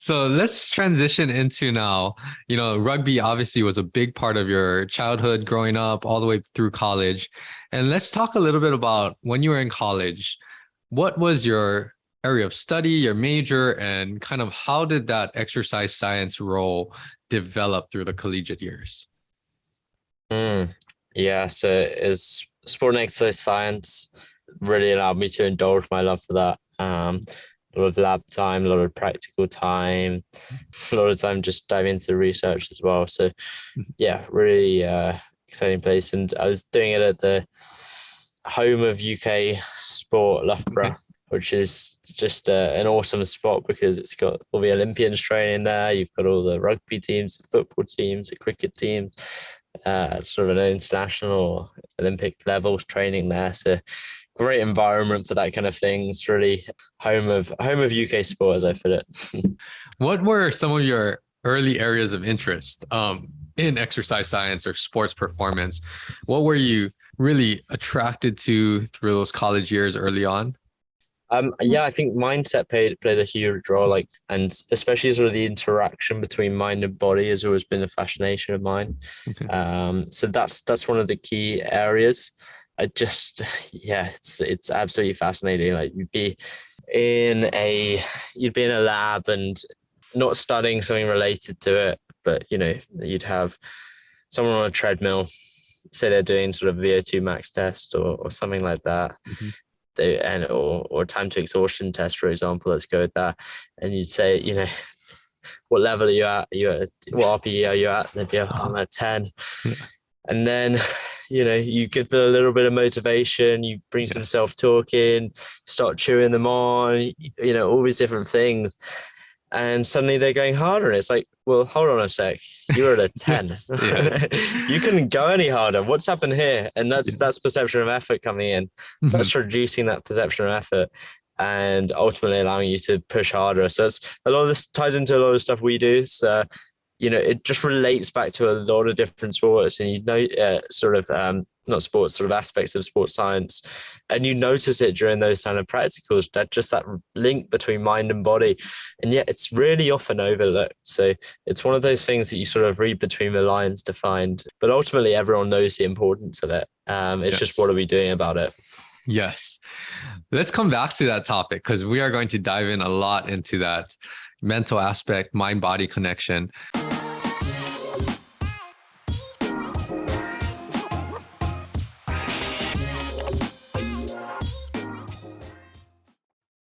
So let's transition into now, rugby obviously was a big part of your childhood growing up all the way through college. And let's talk a little bit about when you were in college. What was your area of study, your major, and kind of how did that exercise science role develop through the collegiate years? Yeah, so it's sport and exercise science really allowed me to indulge my love for that. A lot of lab time, a lot of practical time, a lot of time just diving into research as well. So yeah, really exciting place. And I was doing it at the home of UK sport, Loughborough, which is just an awesome spot because it's got all the Olympians training there. You've got all the rugby teams, the football teams, the cricket teams, sort of an international Olympic levels training there. So great environment for that kind of thing. It's really home of UK sport, as I put it. What were some of your early areas of interest in exercise science or sports performance? What were you really attracted to through those college years early on? Yeah, I think mindset played a huge role, and especially sort of the interaction between mind and body has always been a fascination of mine. Okay. So that's one of the key areas. It's absolutely fascinating. Like you'd be in a lab and not studying something related to it, but you'd have someone on a treadmill, say they're doing sort of VO2 max test or something like that. Mm-hmm. Or time to exhaustion test, for example, let's go with that. And you'd say, what level are you at? What RPE are you at? And they'd be, I'm at 10. Yeah. And then, you give them a little bit of motivation, you bring some self-talk in, start chewing them on, all these different things. And suddenly they're going harder. And it's like, well, hold on a sec. You're at a 10. You couldn't go any harder. What's happened here? And that's perception of effort coming in. Mm-hmm. That's reducing that perception of effort and ultimately allowing you to push harder. So it's, a lot of this ties into a lot of stuff we do. So, it just relates back to a lot of different sports and, not sports, sort of aspects of sports science. And you notice it during those kind of practicals, that link between mind and body. And yet it's really often overlooked. So it's one of those things that you sort of read between the lines to find, but ultimately everyone knows the importance of it. It's just, what are we doing about it? Yes. Let's come back to that topic because we are going to dive in a lot into that mental aspect, mind-body connection.